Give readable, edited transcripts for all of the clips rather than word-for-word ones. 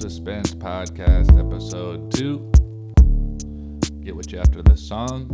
the Spence podcast, episode 2. Get with you after this song.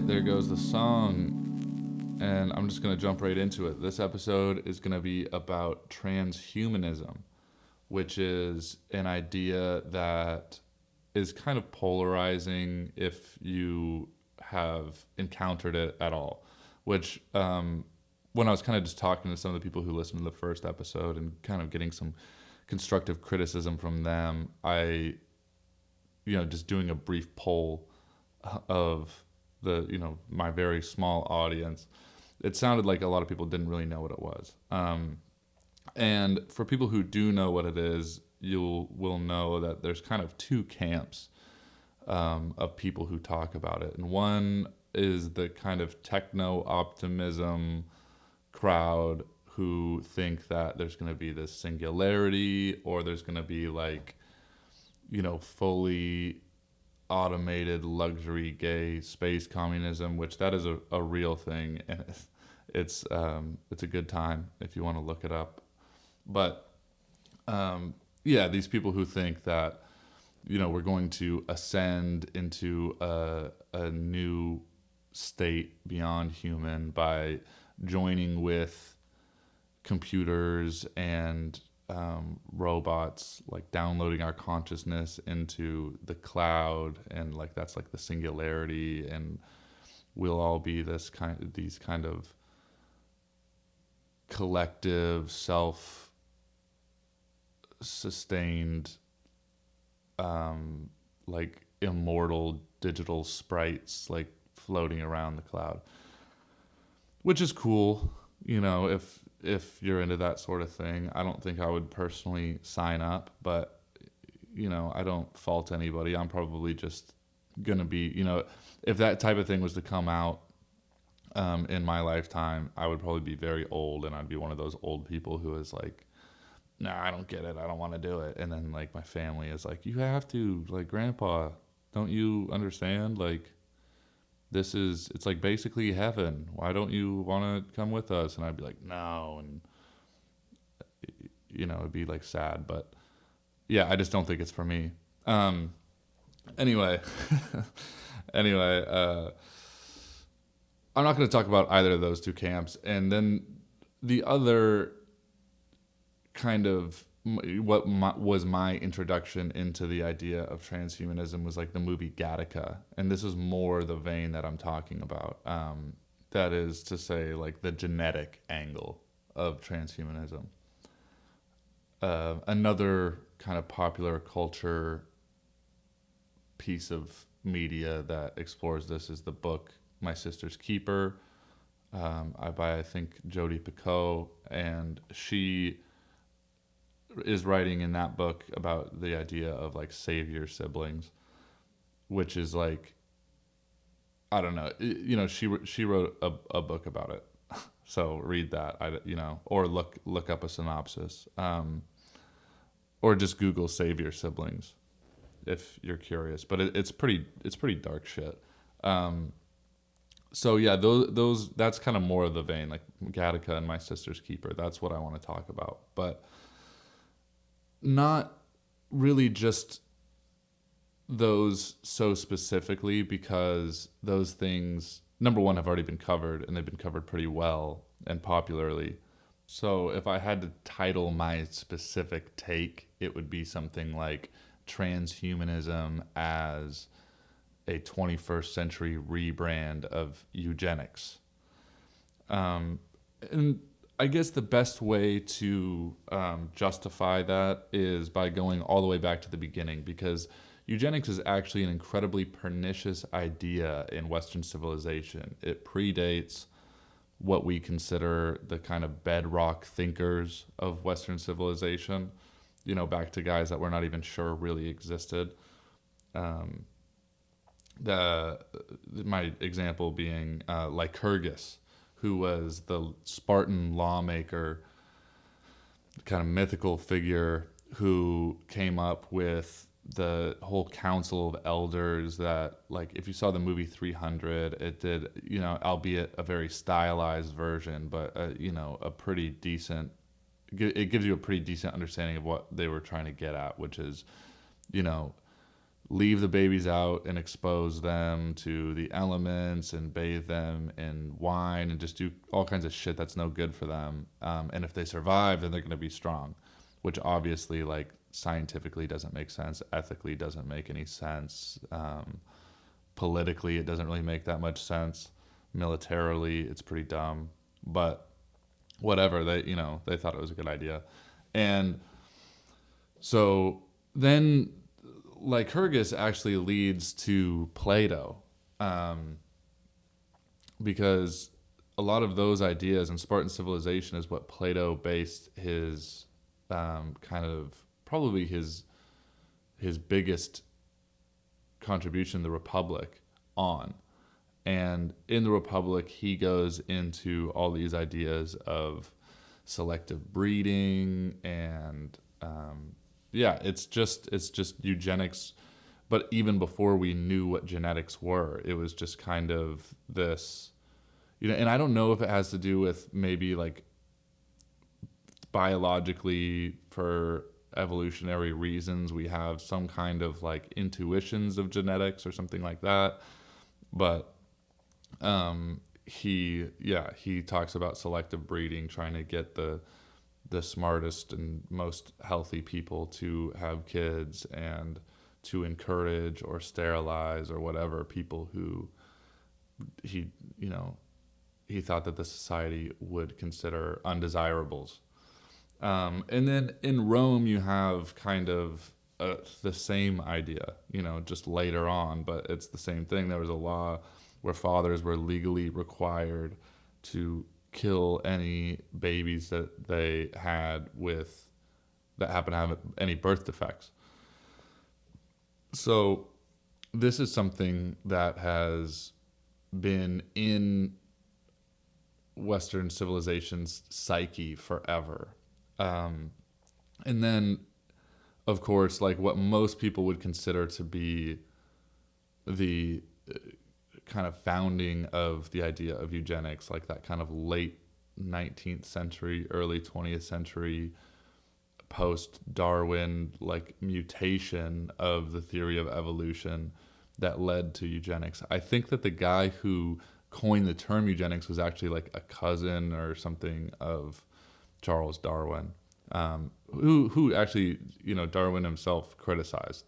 There goes the song, and I'm just going to jump right into it. This episode is going to be about transhumanism, which is an idea that is kind of polarizing if you have encountered it at all, which when I was kind of just talking to some of the people who listened to the first episode and kind of getting some constructive criticism from them, just doing a brief poll of my very small audience, it sounded like a lot of people didn't really know what it was. And for people who do know what it is, you will know that there's kind of two camps of people who talk about it. And one is the kind of techno-optimism crowd who think that there's going to be this singularity, or there's going to be fully automated luxury gay space communism, which that is a real thing, and it's a good time if you want to look it up. But these people who think that we're going to ascend into a new state beyond human by joining with computers and robots, like downloading our consciousness into the cloud, and that's the singularity, and we'll all be these kind of collective, self-sustained, immortal digital sprites floating around the cloud, which is cool, if you're into that sort of thing. I don't think I would personally sign up, but I don't fault anybody. I'm probably just gonna be, if that type of thing was to come out in my lifetime, I would probably be very old, and I'd be one of those old people who is nah, I don't get it, I don't want to do it. And then my family is you have to, Grandpa, don't you understand? It's basically heaven. Why don't you want to come with us? And I'd be no. And, it'd be sad. But yeah, I just don't think it's for me. Anyway, I'm not going to talk about either of those two camps. And then the other kind of was my introduction into the idea of transhumanism was the movie Gattaca, and this is more the vein that I'm talking about. That is to say, the genetic angle of transhumanism. Another kind of popular culture piece of media that explores this is the book My Sister's Keeper, by I think Jodi Picoult, and she is writing in that book about the idea of savior siblings, which is I don't know, she wrote a book about it. So read that, or look up a synopsis, or just Google savior siblings if you're curious. But it's pretty dark shit. So yeah, those that's kind of more of the vein, Gattaca and My Sister's Keeper. That's what I want to talk about, but not really just those so specifically, because those things, number one, have already been covered, and they've been covered pretty well and popularly. So if I had to title my specific take, it would be something like transhumanism as a 21st century rebrand of eugenics. And I guess the best way to justify that is by going all the way back to the beginning, because eugenics is actually an incredibly pernicious idea in Western civilization. It predates what we consider the kind of bedrock thinkers of Western civilization. back to guys that we're not even sure really existed. Um, the my example being Lycurgus, who was the Spartan lawmaker, kind of mythical figure who came up with the whole council of elders that, like, if you saw the movie 300, it did, albeit a very stylized version, but a pretty decent, it gives you a pretty decent understanding of what they were trying to get at, which is, you know leave the babies out and expose them to the elements and bathe them in wine and just do all kinds of shit that's no good for them. And if they survive, then they're going to be strong, which obviously, like, scientifically doesn't make sense. Ethically doesn't make any sense. Politically, it doesn't really make that much sense. Militarily, it's pretty dumb. But whatever, they thought it was a good idea. And so then Lycurgus actually leads to Plato, because a lot of those ideas in Spartan civilization is what Plato based his kind of probably his biggest contribution, the Republic, on. And in the Republic, he goes into all these ideas of selective breeding and it's just eugenics. But even before we knew what genetics were, it was just kind of this, and I don't know if it has to do with maybe like biologically for evolutionary reasons we have some kind of like intuitions of genetics or something like that. But he talks about selective breeding, trying to get the smartest and most healthy people to have kids and to encourage or sterilize or whatever people who he thought that the society would consider undesirables. And then in Rome, you have kind of the same idea, just later on, but it's the same thing. There was a law where fathers were legally required to kill any babies that they had that happen to have any birth defects. So this is something that has been in Western civilization's psyche forever. And then, of course, like what most people would consider to be the kind of founding of the idea of eugenics, like that kind of late 19th century, early 20th century, post-Darwin, like mutation of the theory of evolution that led to eugenics. I think that the guy who coined the term eugenics was actually like a cousin or something of Charles Darwin, who actually, Darwin himself criticized.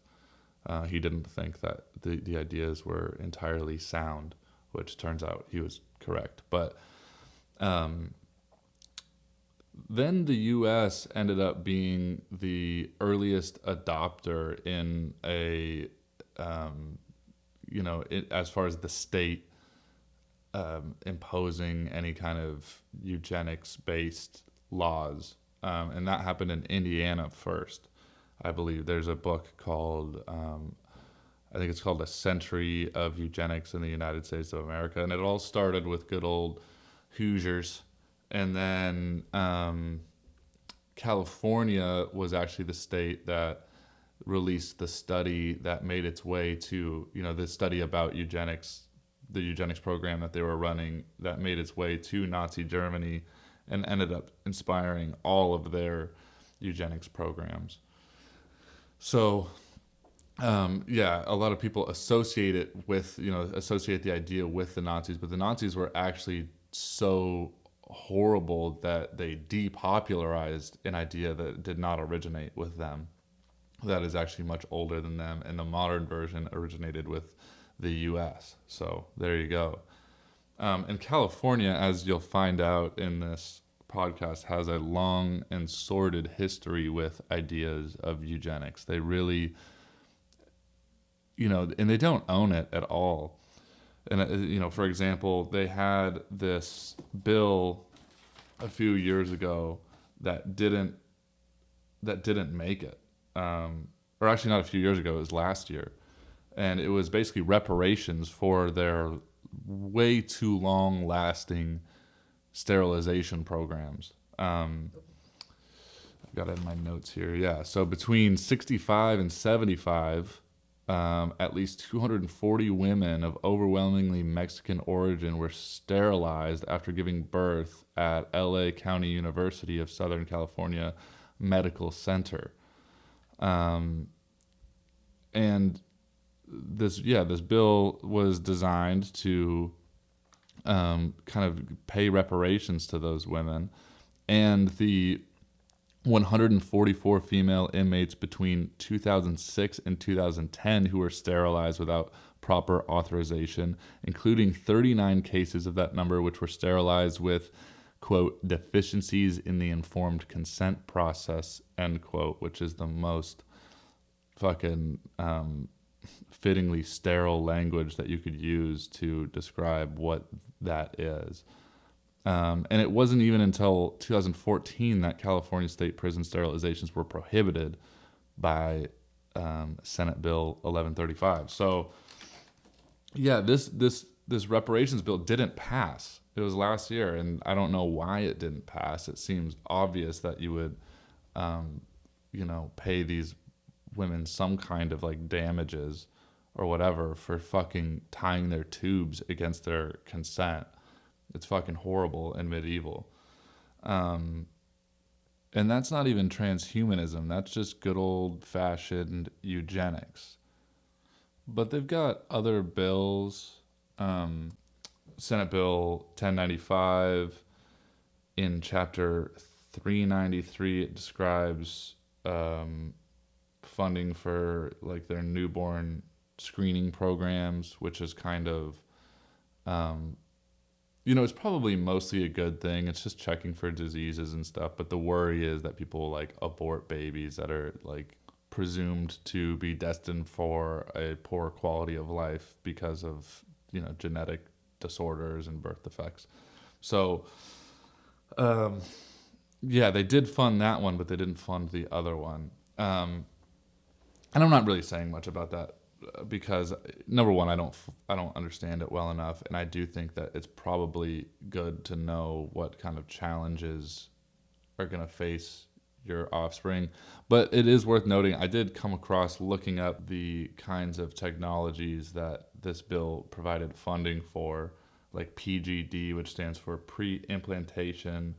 He didn't think that the ideas were entirely sound, which turns out he was correct. But then the U.S. ended up being the earliest adopter in as far as the state imposing any kind of eugenics-based laws. And that happened in Indiana first. I believe there's a book called, I think it's called A Century of Eugenics in the United States of America. And it all started with good old Hoosiers. And then California was actually the state that released the study that made its way to, the study about eugenics, the eugenics program that they were running, that made its way to Nazi Germany and ended up inspiring all of their eugenics programs. So, a lot of people associate it with, associate the idea with the Nazis, but the Nazis were actually so horrible that they depopularized an idea that did not originate with them, that is actually much older than them, and the modern version originated with the U.S. So there you go. And California, as you'll find out in this podcast, has a long and sordid history with ideas of eugenics. They really, and they don't own it at all. And, for example, they had this bill a few years ago that didn't that didn't make it. Or actually, not a few years ago. It was last year, and it was basically reparations for their way too long-lasting sterilization programs. I've got it in my notes here. Yeah, so between 65 and 75, at least 240 women of overwhelmingly Mexican origin were sterilized after giving birth at LA County University of Southern California Medical Center. And this bill was designed to kind of pay reparations to those women, and the 144 female inmates between 2006 and 2010 who were sterilized without proper authorization, including 39 cases of that number which were sterilized with, quote, deficiencies in the informed consent process, end quote, which is the most fucking fittingly sterile language that you could use to describe what that is. And it wasn't even until 2014 that California state prison sterilizations were prohibited by Senate Bill 1135. So, yeah, this reparations bill didn't pass. It was last year, and I don't know why it didn't pass. It seems obvious that you would, pay these women some kind of like damages or whatever for fucking tying their tubes against their consent. It's fucking horrible and medieval. And that's not even transhumanism. That's just good old-fashioned eugenics. But they've got other bills. Senate Bill 1095, in Chapter 393, it describes funding for like their newborn screening programs, which is kind of... it's probably mostly a good thing. It's just checking for diseases and stuff. But the worry is that people like abort babies that are like presumed to be destined for a poor quality of life because of, genetic disorders and birth defects. So, they did fund that one, but they didn't fund the other one. And I'm not really saying much about that, because number one, I don't understand it well enough, and I do think that it's probably good to know what kind of challenges are going to face your offspring. But it is worth noting, I did come across looking up the kinds of technologies that this bill provided funding for, like PGD, which stands for pre-implantation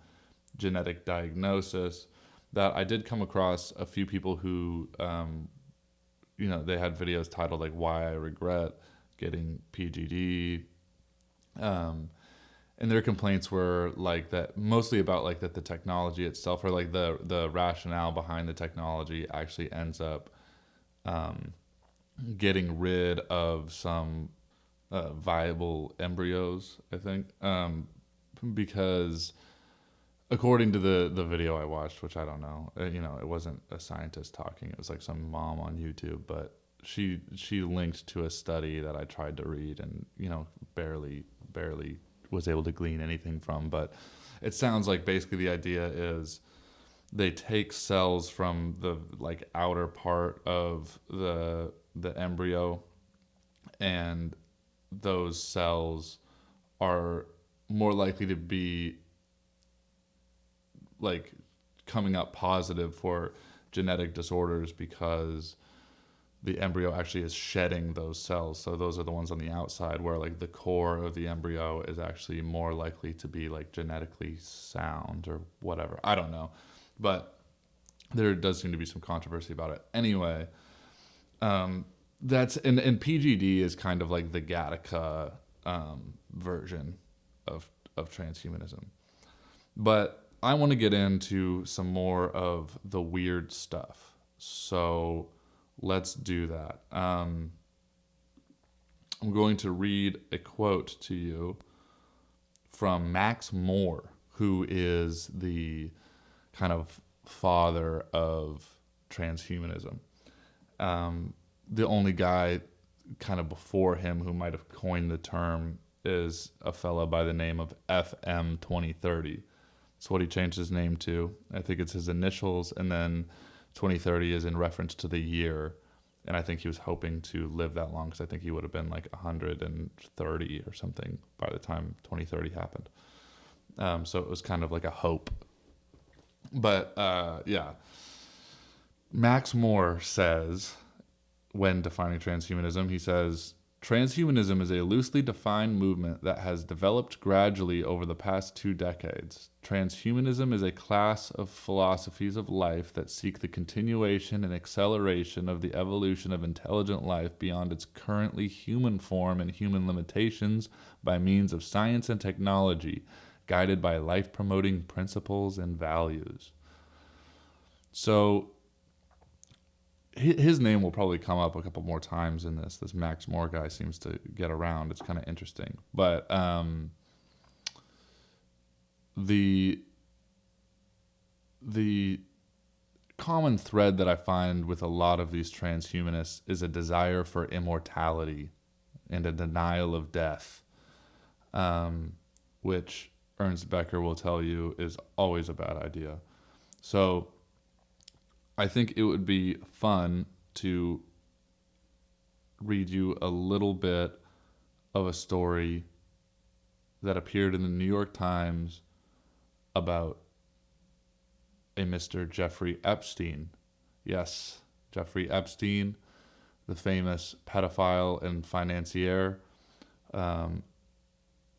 genetic diagnosis, that I did come across a few people who they had videos titled like "Why I Regret Getting PGD," and their complaints were like that, mostly about like that the technology itself, or like the rationale behind the technology, actually ends up getting rid of some viable embryos, I think, because according to the video I watched, which I don't know, it wasn't a scientist talking. It was like some mom on YouTube, but she linked to a study that I tried to read and, barely was able to glean anything from. But it sounds like basically the idea is they take cells from the like outer part of the embryo, and those cells are more likely to be like coming up positive for genetic disorders because the embryo actually is shedding those cells. So those are the ones on the outside, where like the core of the embryo is actually more likely to be like genetically sound or whatever. I don't know, but there does seem to be some controversy about it. Anyway, that's and PGD is kind of like the Gattaca version of transhumanism. But I want to get into some more of the weird stuff. So let's do that. I'm going to read a quote to you from Max Moore, who is the kind of father of transhumanism. The only guy kind of before him who might have coined the term is a fellow by the name of FM 2030. That's what he changed his name to. I think it's his initials and then 2030 is in reference to the year. And I think he was hoping to live that long, because I think he would have been like 130 or something by the time 2030 happened. So it was kind of like a hope. But yeah. Max Moore says, when defining transhumanism, he says, transhumanism is a loosely defined movement that has developed gradually over the past 2 decades. Transhumanism is a class of philosophies of life that seek the continuation and acceleration of the evolution of intelligent life beyond its currently human form and human limitations by means of science and technology, guided by life-promoting principles and values. So his name will probably come up a couple more times in this. This Max Moore guy seems to get around. It's kind of interesting. But the common thread that I find with a lot of these transhumanists is a desire for immortality and a denial of death, which Ernst Becker will tell you is always a bad idea. So I think it would be fun to read you a little bit of a story that appeared in the New York Times about a Mr. Jeffrey Epstein. Yes, Jeffrey Epstein, the famous pedophile and financier,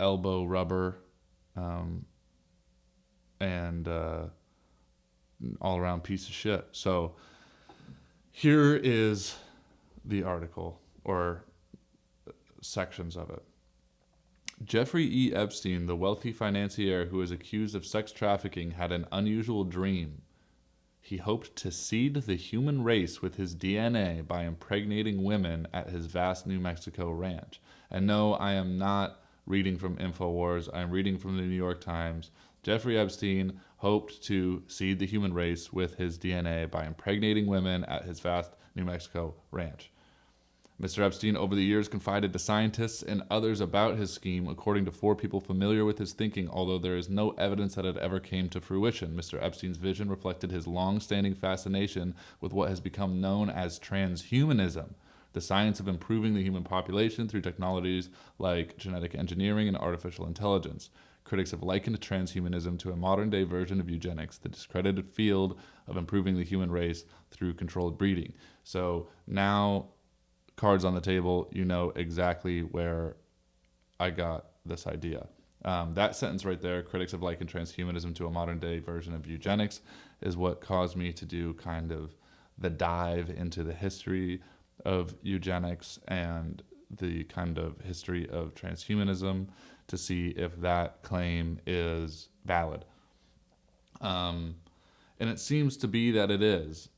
elbow rubber, and all-around piece of shit. So here is the article, or sections of it. Jeffrey E. Epstein, the wealthy financier who is accused of sex trafficking, had an unusual dream. He hoped to seed the human race with his DNA by impregnating women at his vast New Mexico ranch. And no, I am not reading from InfoWars. I am reading from the New York Times. Jeffrey Epstein hoped to seed the human race with his DNA by impregnating women at his vast New Mexico ranch. Mr. Epstein, over the years, confided to scientists and others about his scheme, according to 4 people familiar with his thinking, although there is no evidence that it ever came to fruition. Mr. Epstein's vision reflected his long-standing fascination with what has become known as transhumanism, the science of improving the human population through technologies like genetic engineering and artificial intelligence. Critics have likened transhumanism to a modern-day version of eugenics, the discredited field of improving the human race through controlled breeding. So now, cards on the table, you know exactly where I got this idea. That sentence right there, critics have likened transhumanism to a modern-day version of eugenics, is what caused me to do kind of the dive into the history of eugenics and the kind of history of transhumanism, to see if that claim is valid. And it seems to be that it is.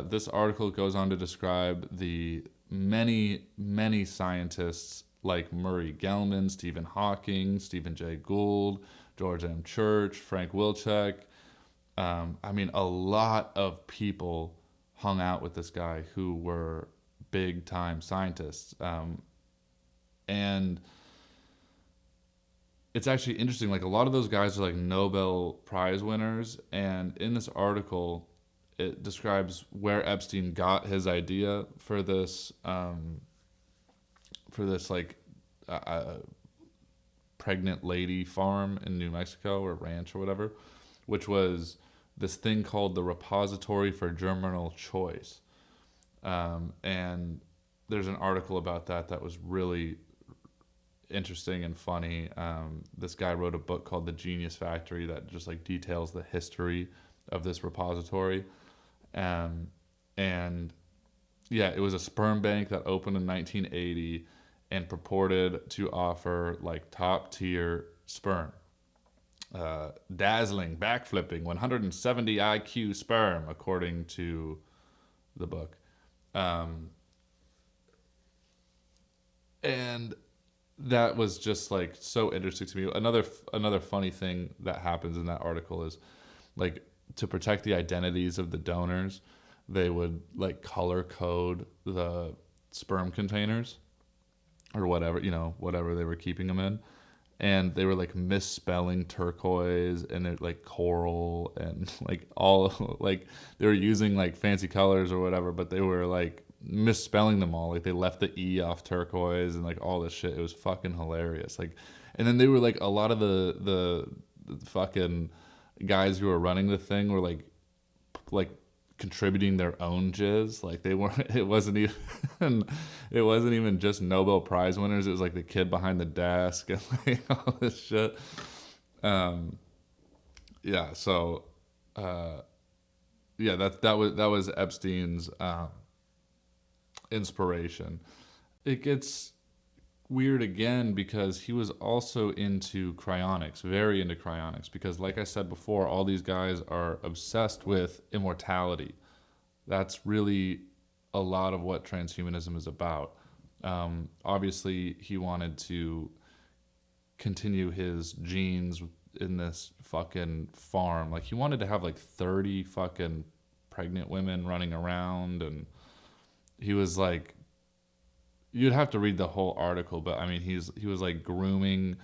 This article goes on to describe the many, many scientists like Murray Gell-Mann, Stephen Hawking, Stephen Jay Gould, George M. Church, Frank Wilczek. I mean, a lot of people hung out with this guy who were big-time scientists. And it's actually interesting, like a lot of those guys are like Nobel Prize winners, and in this article it describes where Epstein got his idea for this like pregnant lady farm in New Mexico, or ranch or whatever, which was this thing called the Repository for Germinal Choice. And there's an article about that was really interesting and funny. This guy wrote a book called The Genius Factory that just like details the history of this repository. And yeah, it was a sperm bank that opened in 1980 and purported to offer like top tier sperm. Dazzling, backflipping, 170 IQ sperm, according to the book. And that was just like so interesting to me. Another funny thing that happens in that article is, like, to protect the identities of the donors, they would like color code the sperm containers or whatever, whatever they were keeping them in. and they were like misspelling turquoise and it like coral and like all like they were using like fancy colors or whatever, but they were like misspelling them all. Like they left the E off turquoise and like all this shit. It was fucking hilarious. Like, and then they were like a lot of the fucking guys who were running the thing were like contributing their own jizz. Like they weren't. It wasn't even. It wasn't even just Nobel Prize winners. It was like the kid behind the desk and like all this shit. Um, yeah. So, uh, yeah. That was Epstein's inspiration. It gets weird again because he was also into cryonics, very into cryonics. Because, like I said before, all these guys are obsessed with immortality. That's really a lot of what transhumanism is about. Obviously, he wanted to continue his genes in this fucking farm. Like, he wanted to have like 30 fucking pregnant women running around. And he was like, you'd have to read the whole article, but I mean, he was like grooming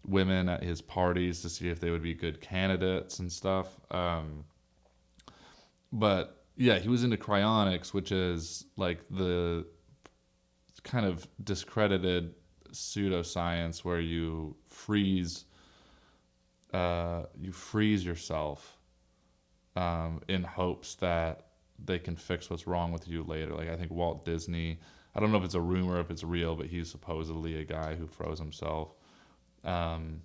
women at his parties to see if they would be good candidates and stuff. But yeah, he was into cryonics, which is like the kind of discredited pseudoscience where you freeze yourself in hopes that they can fix what's wrong with you later. Like I think Walt Disney, I don't know if it's a rumor, if it's real, but he's supposedly a guy who froze himself. Um,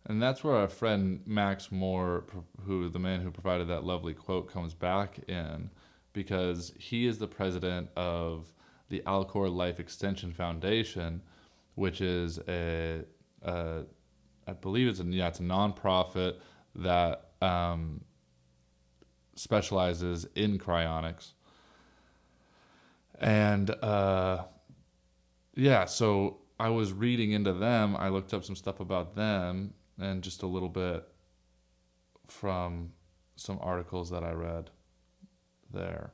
and that's where our friend Max Moore, who the man who provided that lovely quote, comes back in, because he is the president of the Alcor Life Extension Foundation, which is a I believe it's a nonprofit that specializes in cryonics. And yeah, so I was reading into them. I looked up some stuff about them and just a little bit from some articles that I read there.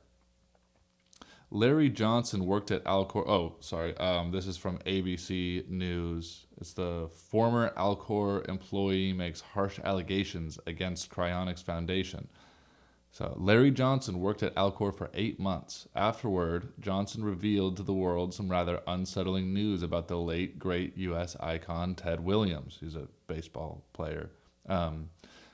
Larry Johnson worked at Alcor. Oh, sorry. This is from ABC News. It's the former Alcor employee makes harsh allegations against Cryonics Foundation. So, Larry Johnson worked at Alcor for 8 months. Afterward, Johnson revealed to the world some rather unsettling news about the late, great U.S. icon Ted Williams, who's a baseball player.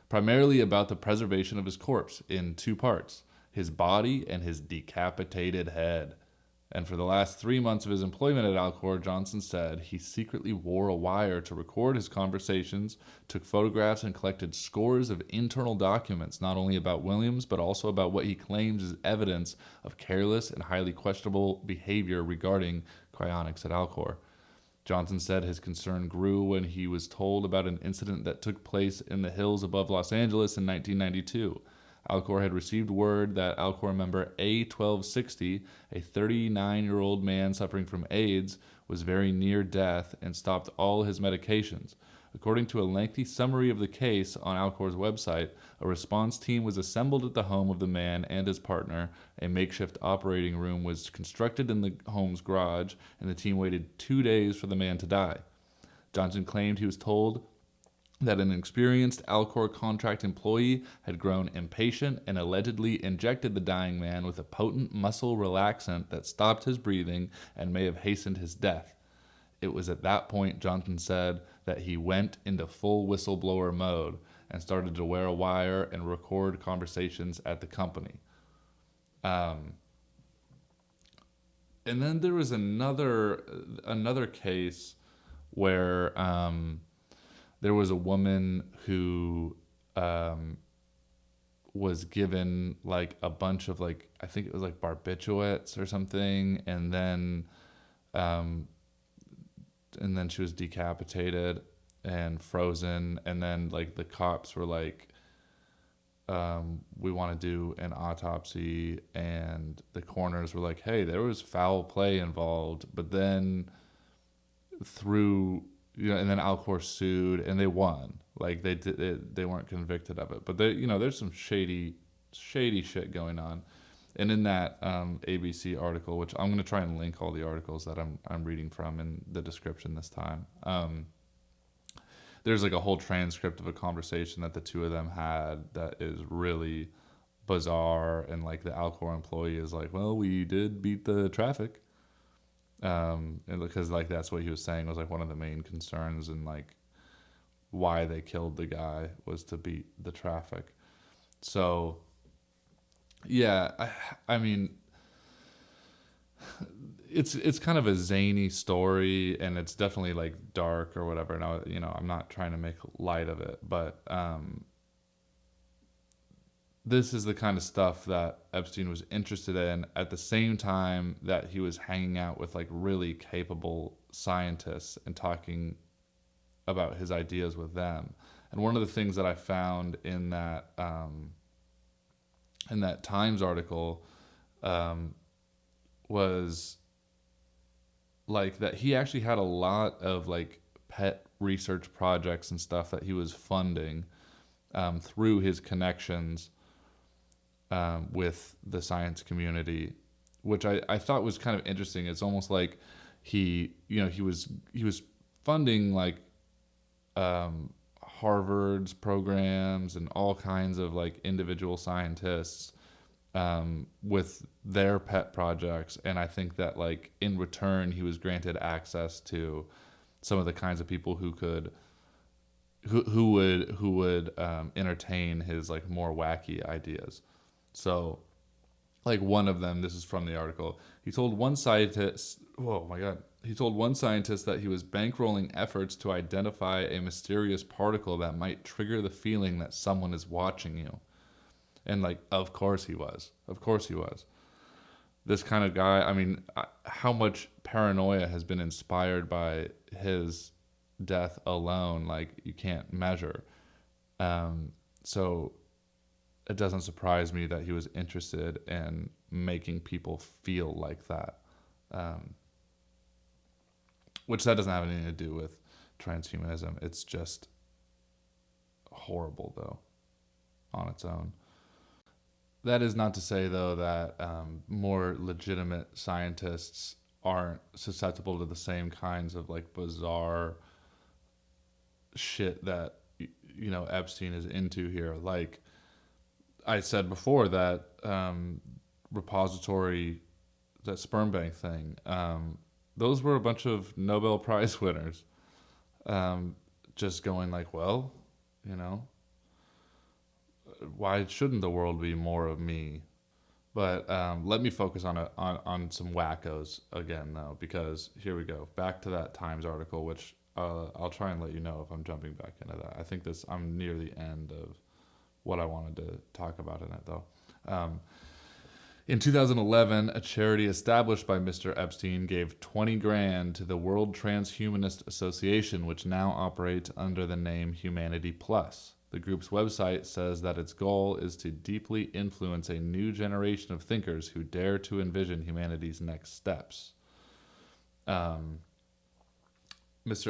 Primarily about the preservation of his corpse in two parts: his body and his decapitated head. And for the last 3 months of his employment at Alcor, Johnson said he secretly wore a wire to record his conversations, took photographs, and collected scores of internal documents, not only about Williams, but also about what he claims is evidence of careless and highly questionable behavior regarding cryonics at Alcor. Johnson said his concern grew when he was told about an incident that took place in the hills above Los Angeles in 1992. Alcor had received word that Alcor member A1260, a 39-year-old man suffering from AIDS, was very near death and stopped all his medications. According to a lengthy summary of the case on Alcor's website, a response team was assembled at the home of the man and his partner. A makeshift operating room was constructed in the home's garage, and the team waited 2 days for the man to die. Johnson claimed he was told that an experienced Alcor contract employee had grown impatient and allegedly injected the dying man with a potent muscle relaxant that stopped his breathing and may have hastened his death. It was at that point, Johnson said, that he went into full whistleblower mode and started to wear a wire and record conversations at the company. And then there was another case where there was a woman who was given like a bunch of like, I think it was like barbiturates or something, and then she was decapitated and frozen, and then like the cops were like, we want to do an autopsy, and the coroners were like, hey, there was foul play involved, but then and then Alcor sued and they won. Like they weren't convicted of it, but there's some shady shit going on. And in that ABC article, which I'm going to try and link all the articles that I'm reading from in the description this time, there's like a whole transcript of a conversation that the two of them had that is really bizarre, and like the Alcor employee is like, well, we did beat the traffic, and because like that's what he was saying was like one of the main concerns, and like why they killed the guy was to beat the traffic. So yeah, I mean, it's kind of a zany story, and it's definitely like dark or whatever. Now, I'm not trying to make light of it, but this is the kind of stuff that Epstein was interested in at the same time that he was hanging out with like really capable scientists and talking about his ideas with them. And one of the things that I found in that Times article was like that he actually had a lot of like pet research projects and stuff that he was funding through his connections with the science community, which I thought was kind of interesting. It's almost like he was funding like Harvard's programs and all kinds of like individual scientists with their pet projects, and I think that like in return he was granted access to some of the kinds of people who would entertain his like more wacky ideas. So, like one of them, this is from the article. He told one scientist, oh my god, he told one scientist that he was bankrolling efforts to identify a mysterious particle that might trigger the feeling that someone is watching you. And like, of course he was. Of course he was. This kind of guy, I mean, how much paranoia has been inspired by his death alone, like you can't measure. So it doesn't surprise me that he was interested in making people feel like that. Which that doesn't have anything to do with transhumanism. It's just horrible, though, on its own. That is not to say, though, that more legitimate scientists aren't susceptible to the same kinds of like bizarre shit that Epstein is into here. Like I said before, that repository, that sperm bank thing, those were a bunch of Nobel Prize winners, just going like, well, you know, why shouldn't the world be more of me? But let me focus on some wackos again, though, because here we go. Back to that Times article, which I'll try and let you know if I'm jumping back into that. I think I'm near the end of what I wanted to talk about in it, though. In 2011, a charity established by Mr. Epstein gave 20 grand to the World Transhumanist Association, which now operates under the name Humanity Plus. The group's website says that its goal is to deeply influence a new generation of thinkers who dare to envision humanity's next steps. Mr.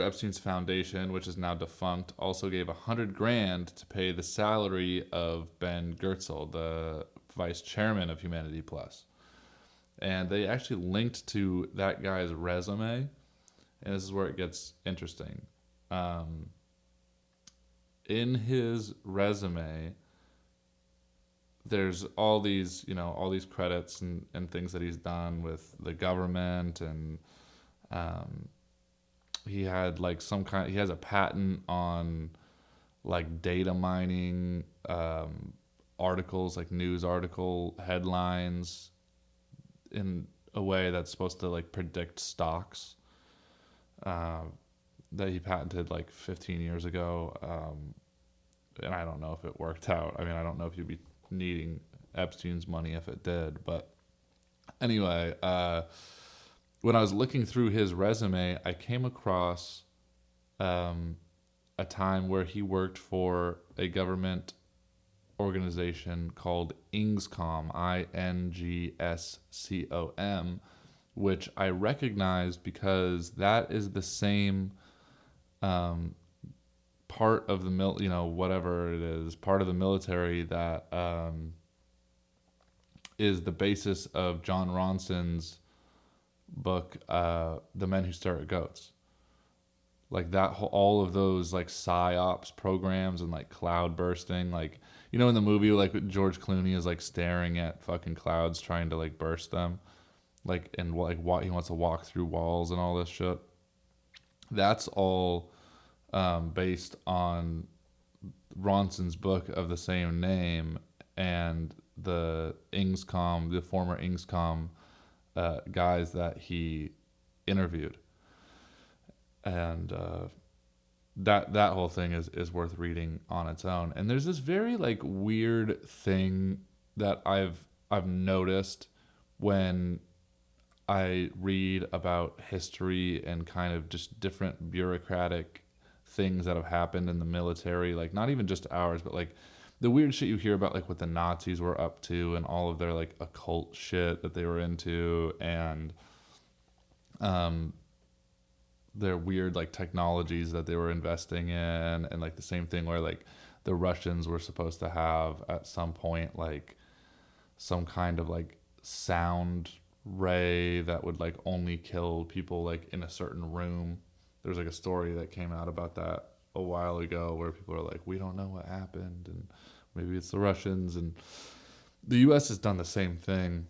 Epstein's foundation, which is now defunct, also gave 100 grand to pay the salary of Ben Goertzel, the vice chairman of Humanity Plus. And they actually linked to that guy's resume, and this is where it gets interesting. In his resume, there's all these credits and things that he's done with the government, and he had like he has a patent on like data mining articles, like news article headlines, in a way that's supposed to like predict stocks, that he patented like 15 years ago. And I don't know if it worked out. I mean, I don't know if you'd be needing Epstein's money if it did. But anyway, when I was looking through his resume, I came across a time where he worked for a government organization called INGSCOM, INGSCOM, which I recognized because that is the same part of the whatever it is, part of the military that is the basis of John Ronson's book, The Men Who Stare at Goats. like all of those like psyops programs and like cloud bursting, like in the movie like George Clooney is like staring at fucking clouds trying to like burst them, like and like what he wants to walk through walls and all this shit. That's all based on Ronson's book of the same name and the former Ingscom guys that he interviewed, and that whole thing is worth reading on its own. And there's this very like weird thing that I've noticed when I read about history and kind of just different bureaucratic things that have happened in the military, like not even just ours, but like the weird shit you hear about, like what the Nazis were up to and all of their like occult shit that they were into, and their weird like technologies that they were investing in, and like the same thing where like the Russians were supposed to have at some point like some kind of like sound ray that would like only kill people like in a certain room. There's like a story that came out about that a while ago where people are like, we don't know what happened and maybe it's the Russians. And the US has done the same thing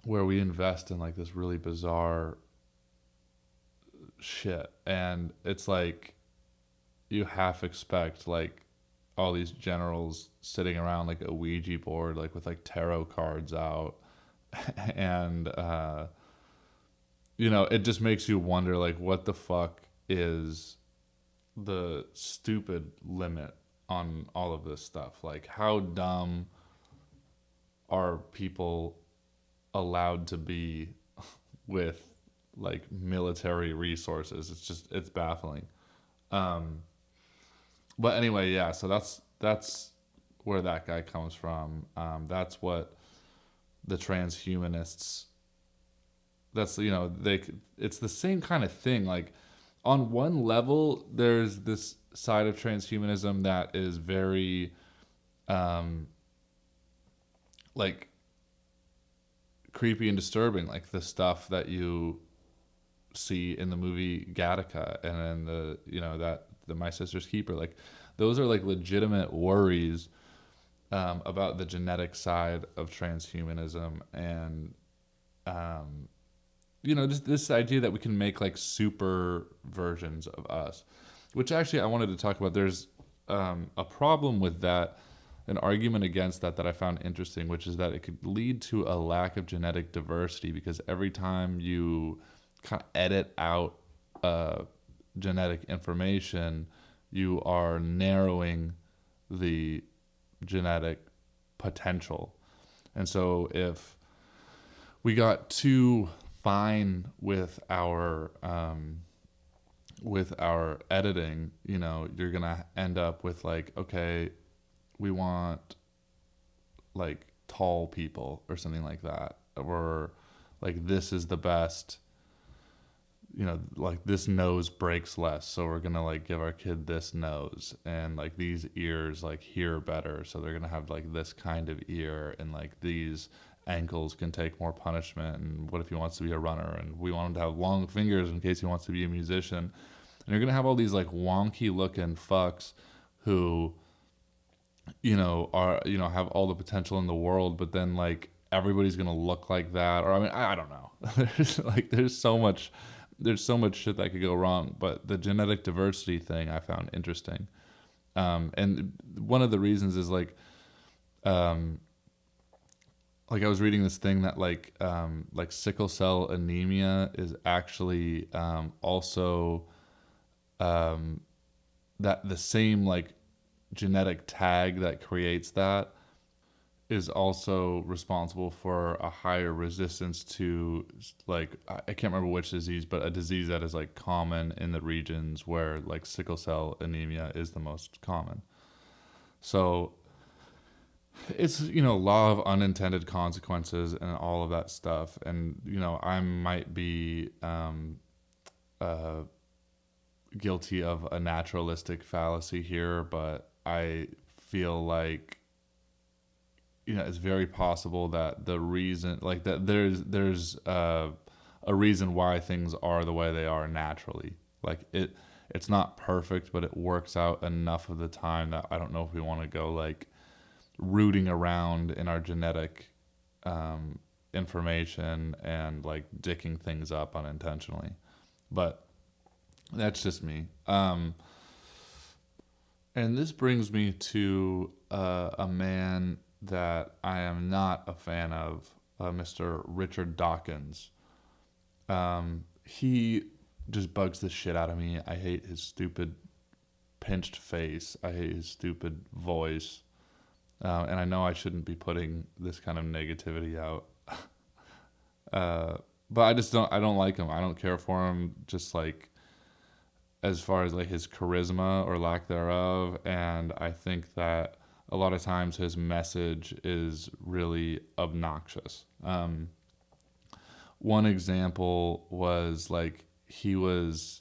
where we invest in like this really bizarre shit, and it's like you half expect like all these generals sitting around like a Ouija board like with like tarot cards out and it just makes you wonder like what the fuck is the stupid limit on all of this stuff. Like how dumb are people allowed to be with like military resources? It's baffling. But anyway, yeah, so that's where that guy comes from. That's what the transhumanists, it's the same kind of thing. Like on one level there's this side of transhumanism that is very like creepy and disturbing, like the stuff that you see in the movie Gattaca and then the My Sister's Keeper. Like those are like legitimate worries about the genetic side of transhumanism, and just this idea that we can make like super versions of us, which actually I wanted to talk about. There's a problem with that, an argument against that I found interesting, which is that it could lead to a lack of genetic diversity, because every time you kind of edit out genetic information, you are narrowing the genetic potential. And so if we got too fine with our editing, you're gonna end up with like, okay, we want like tall people or something like that, or like this is the best, like this nose breaks less, so we're gonna like give our kid this nose, and like these ears like hear better, so they're gonna have like this kind of ear, and like these ankles can take more punishment, and what if he wants to be a runner, and we want him to have long fingers in case he wants to be a musician. And you're gonna have all these like wonky looking fucks who are have all the potential in the world, but then like everybody's gonna look like that, or I mean I don't know. there's so much shit that could go wrong. But the genetic diversity thing I found interesting, and one of the reasons is like I was reading this thing that like sickle cell anemia is actually also that the same like genetic tag that creates that is also responsible for a higher resistance to like, I can't remember which disease, but a disease that is like common in the regions where like sickle cell anemia is the most common. So it's law of unintended consequences and all of that stuff. And I might be guilty of a naturalistic fallacy here, but I feel like it's very possible that the reason, like that there's a reason why things are the way they are naturally. Like it's not perfect, but it works out enough of the time that I don't know if we want to go like rooting around in our genetic information and like dicking things up unintentionally. But that's just me. And this brings me to a man that I am not a fan of, Mr. Richard Dawkins. He just bugs the shit out of me. I hate his stupid pinched face. I hate his stupid voice. And I know I shouldn't be putting this kind of negativity out. But I don't like him. I don't care for him. Just like, as far as like his charisma or lack thereof. And I think that a lot of times his message is really obnoxious. One example was like he was,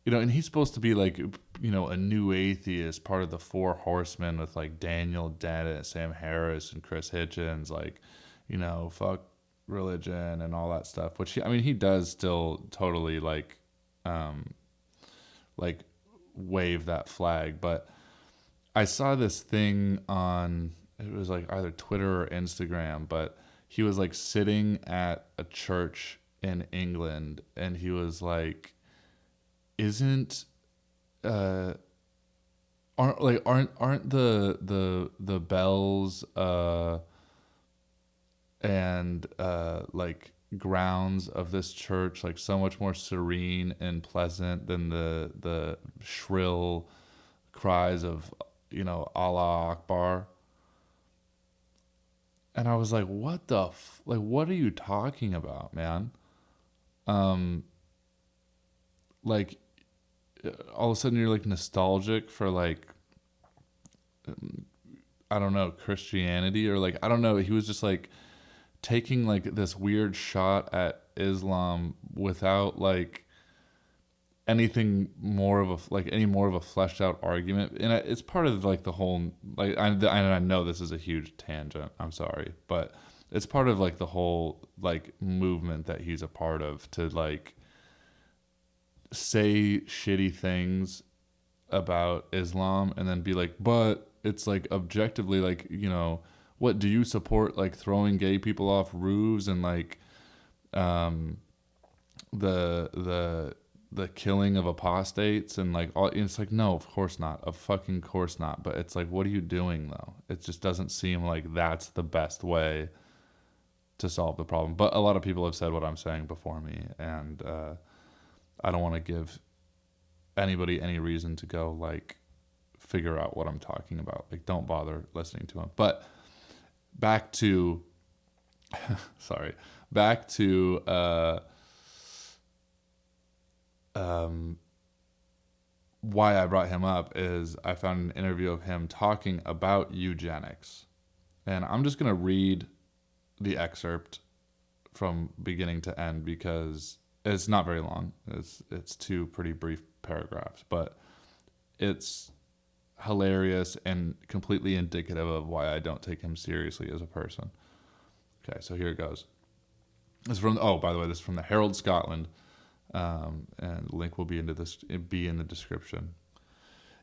and he's supposed to be like, a new atheist, part of the Four Horsemen with like Daniel Dennett, Sam Harris, and Chris Hitchens, like, fuck religion and all that stuff. Which he does still totally like wave that flag. But I saw this thing on, it was like either Twitter or Instagram, but he was like sitting at a church in England and he was like, aren't the bells and like grounds of this church like so much more serene and pleasant than the shrill cries of Allah Akbar? And I was like, what what are you talking about, man? Like all of a sudden you're like nostalgic for like I don't know, Christianity, or like I don't know, he was just like taking like this weird shot at Islam without like any more of a fleshed out argument. And it's part of like the whole, like I know this is a huge tangent, I'm sorry, but it's part of like the whole like movement that he's a part of, to like say shitty things about Islam and then be like, but it's like objectively like, what do you support, like throwing gay people off roofs and like the killing of apostates and like all. It's like, no, of course not, of fucking course not. But it's like, what are you doing though? It just doesn't seem like that's the best way to solve the problem. But a lot of people have said what I'm saying before me, and I don't want to give anybody any reason to go like figure out what I'm talking about. Like, don't bother listening to him. But back to back to why I brought him up is I found an interview of him talking about eugenics. And I'm just going to read the excerpt from beginning to end because it's not very long. It's two pretty brief paragraphs, but it's hilarious and completely indicative of why I don't take him seriously as a person. Okay, so here it goes. By the way, this is from the Herald Scotland, and the link will be in the description.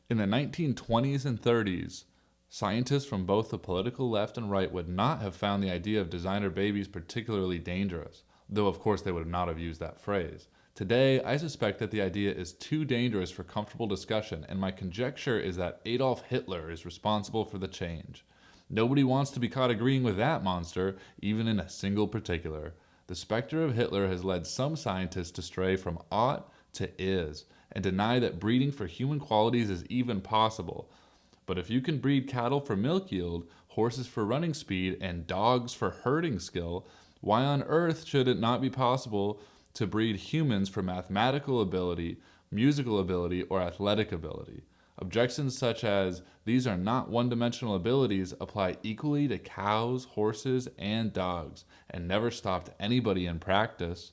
In the 1920s and 30s, scientists from both the political left and right would not have found the idea of designer babies particularly dangerous, though of course they would not have used that phrase. Today, I suspect that the idea is too dangerous for comfortable discussion, and my conjecture is that Adolf Hitler is responsible for the change. Nobody wants to be caught agreeing with that monster, even in a single particular. The specter of Hitler has led some scientists to stray from ought to is, and deny that breeding for human qualities is even possible. But if you can breed cattle for milk yield, horses for running speed, and dogs for herding skill, why on earth should it not be possible to breed humans for mathematical ability, musical ability, or athletic ability? Objections such as, these are not one-dimensional abilities, apply equally to cows, horses, and dogs, and never stopped anybody in practice.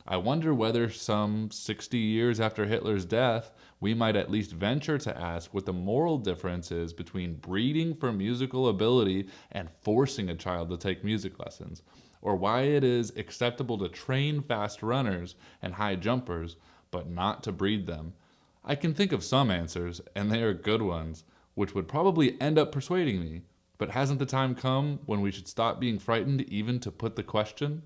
I wonder whether some 60 years after Hitler's death, we might at least venture to ask what the moral difference is between breeding for musical ability and forcing a child to take music lessons, or why it is acceptable to train fast runners and high jumpers, but not to breed them. I can think of some answers, and they are good ones, which would probably end up persuading me. But hasn't the time come when we should stop being frightened even to put the question?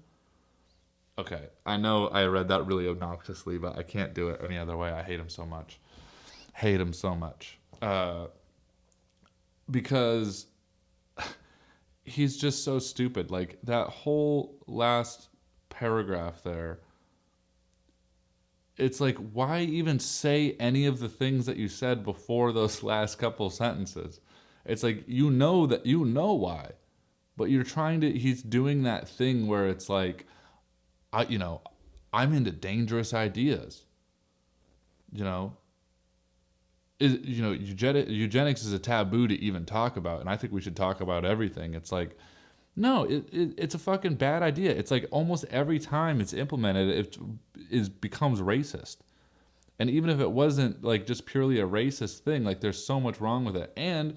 Okay, I know I read that really obnoxiously, but I can't do it any other way. I hate him so much. Hate him so much. Because he's just so stupid. Like, that whole last paragraph there, it's like, why even say any of the things that you said before those last couple sentences? It's like, you know why, but you're trying to, he's doing that thing where it's like, you know, I'm into dangerous ideas, you know, eugenics is a taboo to even talk about. And I think we should talk about everything. It's like, no, it's a fucking bad idea. It's like almost every time it's implemented, becomes racist. And even if it wasn't like just purely a racist thing, like there's so much wrong with it. And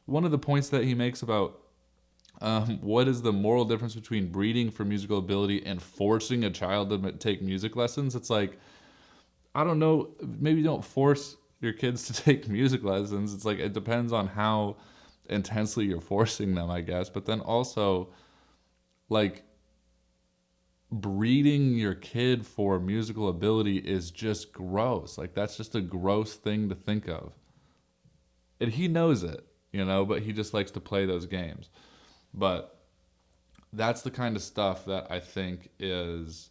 one of the points that he makes about what is the moral difference between breeding for musical ability and forcing a child to take music lessons? It's like, I don't know, maybe don't force your kids to take music lessons. It's like, it depends on how intensely you're forcing them, I guess. But then also, like, breeding your kid for musical ability is just gross. Like, that's just a gross thing to think of. And he knows it, but he just likes to play those games. But that's the kind of stuff that I think is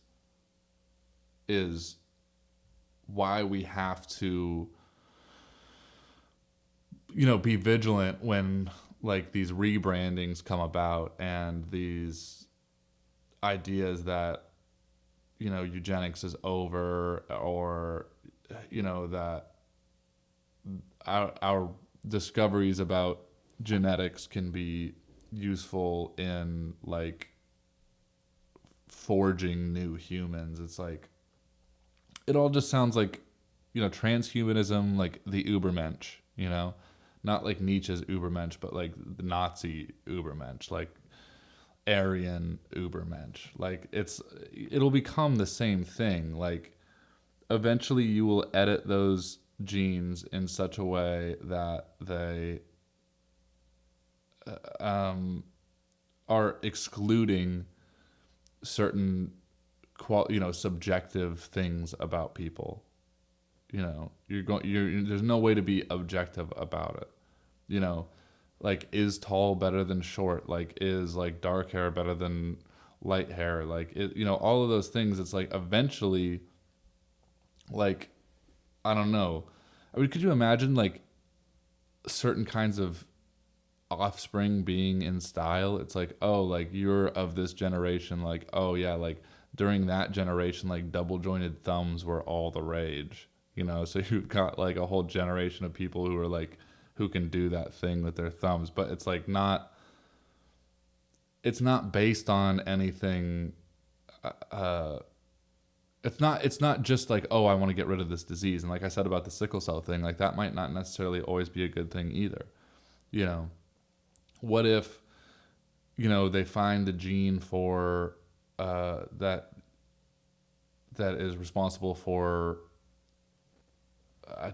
why we have to be vigilant when like these rebrandings come about and these ideas that eugenics is over, or that our discoveries about genetics can be useful in like forging new humans. It's like, it all just sounds like transhumanism, like the Ubermensch, not like Nietzsche's Ubermensch, but like the Nazi Ubermensch, like Aryan Ubermensch. Like it'll become the same thing. Like eventually you will edit those genes in such a way that they are excluding certain subjective things about people. There's no way to be objective about it. Like, is tall better than short? Like, is like dark hair better than light hair? Like, all of those things. It's like eventually, like, I don't know. I mean, could you imagine like certain kinds of offspring being in style? It's like, oh, like you're of this generation. Like, oh yeah, like during that generation, like double jointed thumbs were all the rage. So you've got like a whole generation of people who are like, who can do that thing with their thumbs, but it's like it's not based on anything. It's not just like, oh, I want to get rid of this disease. And like I said about the sickle cell thing, like that might not necessarily always be a good thing either. What if, they find the gene for that is responsible for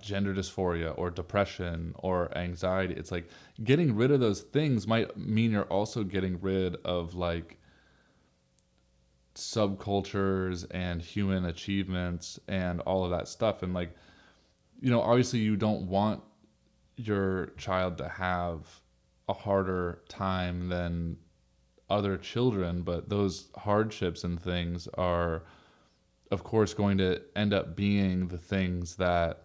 gender dysphoria or depression or anxiety? It's like getting rid of those things might mean you're also getting rid of like subcultures and human achievements and all of that stuff. And like, obviously you don't want your child to have a harder time than other children, but those hardships and things are of course going to end up being the things that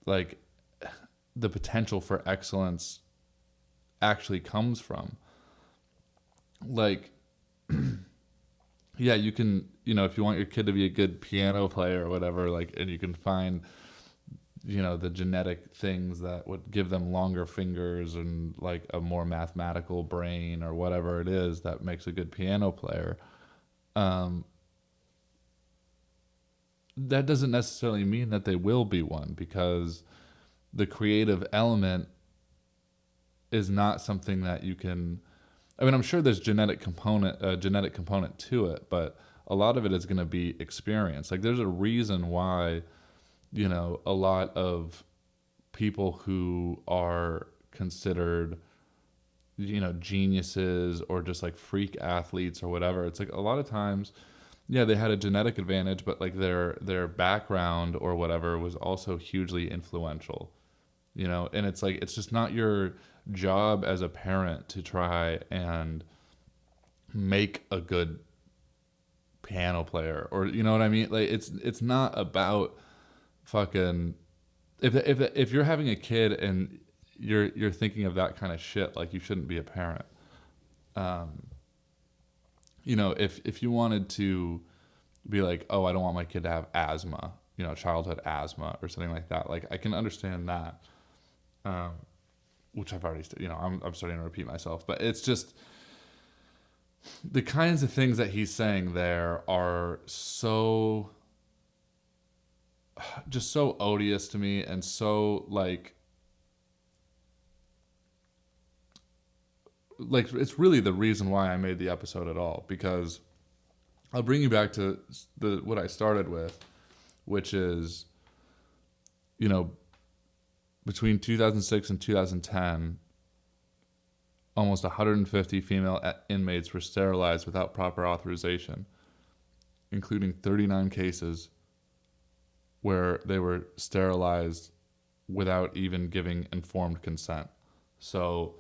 like the potential for excellence actually comes from. Like yeah, you can, if you want your kid to be a good piano player or whatever, like, and you can find the genetic things that would give them longer fingers and like a more mathematical brain or whatever it is that makes a good piano player. That doesn't necessarily mean that they will be one, because the creative element is not something that you can. I mean, I'm sure there's genetic component to it, but a lot of it is going to be experience. Like, there's a reason why, a lot of people who are considered, geniuses or just like freak athletes or whatever. It's like a lot of times, yeah, they had a genetic advantage, but like their background or whatever was also hugely influential, and it's like it's just not your job as a parent to try and make a good piano player, or you know what I mean? Like it's not about fucking if you're having a kid and you're thinking of that kind of shit, like you shouldn't be a parent. Um, if you wanted to be like, oh, I don't want my kid to have asthma, childhood asthma or something like that, like I can understand that. Um, which I've already, I'm starting to repeat myself, but it's just the kinds of things that he's saying there are just so odious to me, and so like it's really the reason why I made the episode at all, because I'll bring you back to what I started with, which is, you know, between 2006 and 2010, almost 150 female inmates were sterilized without proper authorization, including 39 cases where they were sterilized without even giving informed consent. So,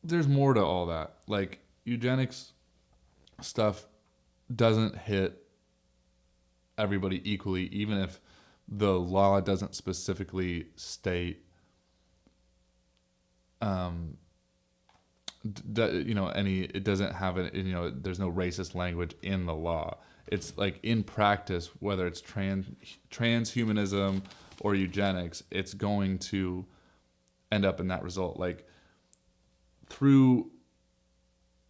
there's more to all that. Like, eugenics stuff doesn't hit everybody equally, even if the law doesn't specifically state, it doesn't have there's no racist language in the law. It's like in practice, whether it's transhumanism or eugenics, it's going to end up in that result. Like through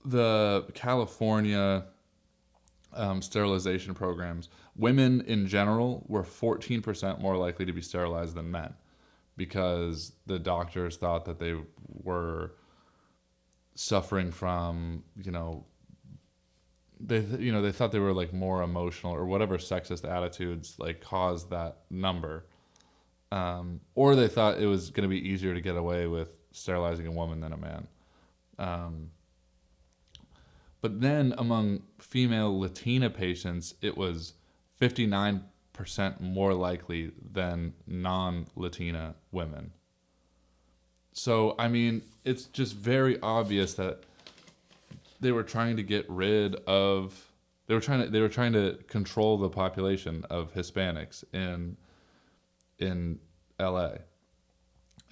the California sterilization programs, women in general were 14% more likely to be sterilized than men, because the doctors thought that they were suffering from, they thought they were like more emotional or whatever sexist attitudes like caused that number. Or they thought it was going to be easier to get away with sterilizing a woman than a man. But then among female Latina patients, it was 59% more likely than non-Latina women. So, I mean, it's just very obvious that they were trying to get rid of, they were trying to control the population of Hispanics in LA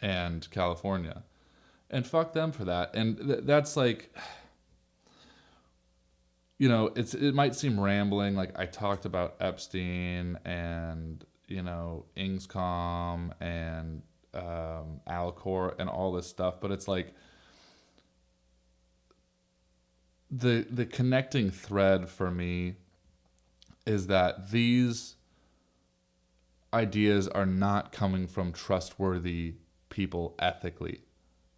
and California. And fuck them for that. And that's like, it might seem rambling. Like I talked about Epstein and, Ingscom and Alcor and all this stuff, but it's like the connecting thread for me is that these ideas are not coming from trustworthy people ethically,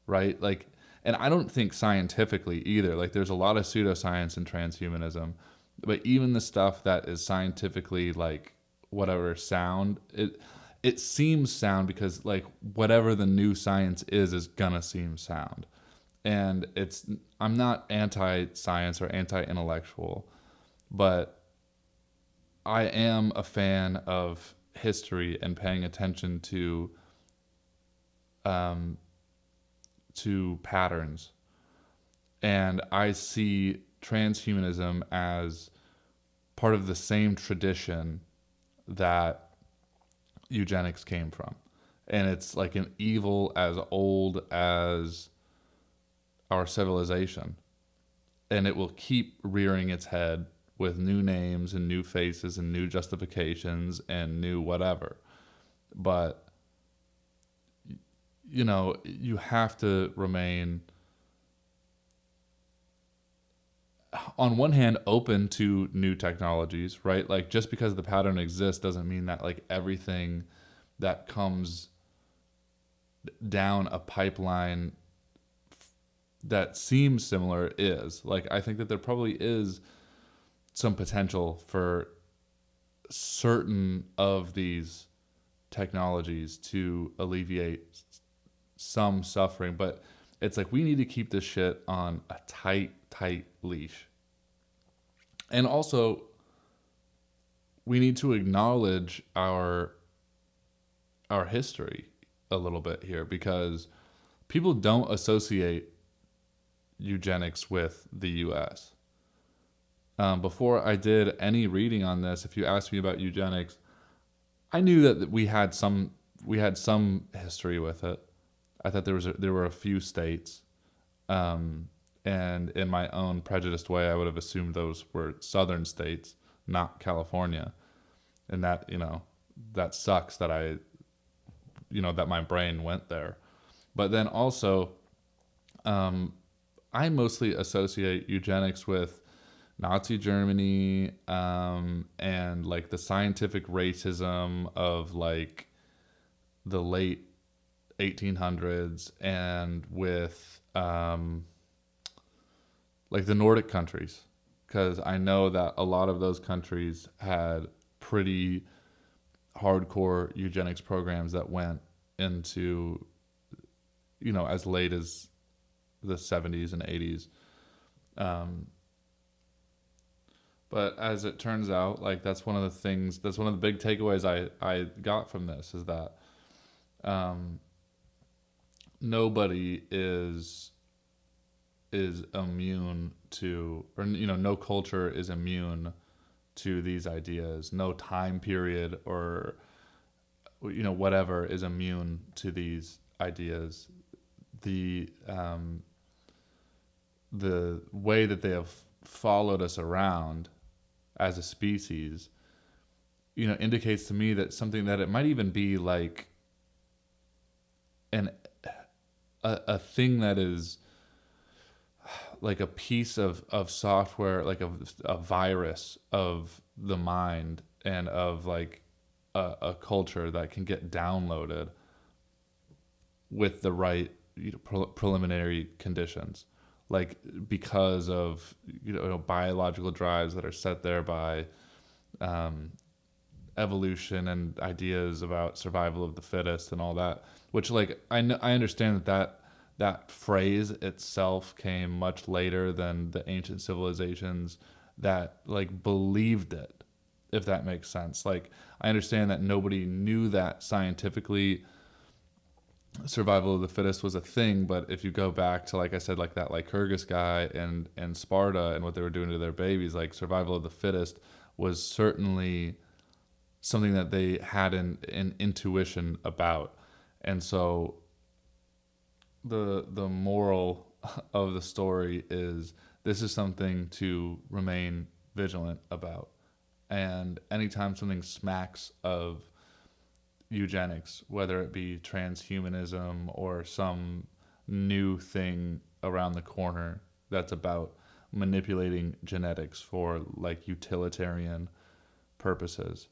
right? Like, and I don't think scientifically either. Like, there's a lot of pseudoscience in transhumanism, but even the stuff that is scientifically like whatever sound, it seems sound because like whatever the new science is gonna seem sound. And I'm not anti-science or anti-intellectual, but I am a fan of history and paying attention to patterns. And I see transhumanism as part of the same tradition that eugenics came from. And it's like an evil as old as our civilization. And it will keep rearing its head with new names and new faces and new justifications and new whatever. But you have to remain, on one hand, open to new technologies, right? Like just because the pattern exists doesn't mean that like everything that comes down a pipeline that seems similar is. Like, I think that there probably is some potential for certain of these technologies to alleviate some suffering, but it's like we need to keep this shit on a tight leash. And also, we need to acknowledge our history a little bit here, because people don't associate eugenics with the U.S. Before I did any reading on this, if you asked me about eugenics, I knew that we had some history with it. I thought there were a few states, and in my own prejudiced way, I would have assumed those were southern states, not California, and that that sucks that that my brain went there. But then also, I mostly associate eugenics with Nazi Germany, and like the scientific racism of like the late 1800s, and with like the Nordic countries, because I know that a lot of those countries had pretty hardcore eugenics programs that went into as late as the 70s and 80s. But as it turns out, like that's one of the big takeaways I got from this, is that nobody is immune to, or no culture is immune to these ideas. No time period or whatever is immune to these ideas. The way that they have followed us around as a species, indicates to me that something that it might even be like a thing that is like a piece of software, like a virus of the mind and of like a culture that can get downloaded with the right preliminary conditions, like because of biological drives that are set there by evolution and ideas about survival of the fittest and all that, which like I understand that phrase itself came much later than the ancient civilizations that like believed it, if that makes sense. Like I understand that nobody knew that scientifically survival of the fittest was a thing, but if you go back to, like I said, like that Lycurgus guy and Sparta and what they were doing to their babies, like survival of the fittest was certainly something that they had an intuition about. And so the moral of the story is this is something to remain vigilant about. And anytime something smacks of eugenics, whether it be transhumanism or some new thing around the corner that's about manipulating genetics for like utilitarian purposes,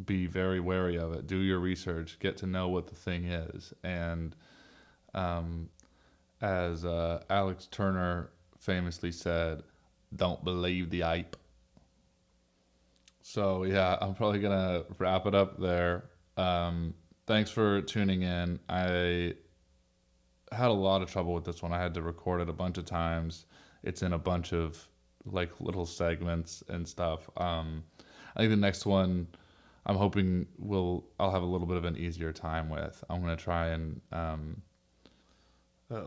be very wary of it. Do your research, get to know what the thing is. And as Alex Turner famously said, don't believe the hype. So yeah, I'm probably gonna wrap it up there. Thanks for tuning in. I had a lot of trouble with this one. I had to record it a bunch of times. It's in a bunch of like little segments and stuff. I think the next one I'm hoping I'll have a little bit of an easier time with. I'm gonna try and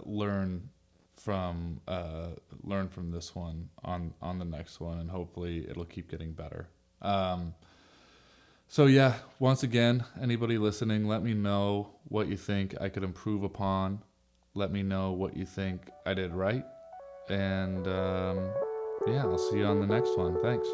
learn from this one on the next one, and hopefully it'll keep getting better. So yeah, once again, anybody listening, let me know what you think I could improve upon. Let me know what you think I did right. And yeah, I'll see you on the next one. Thanks.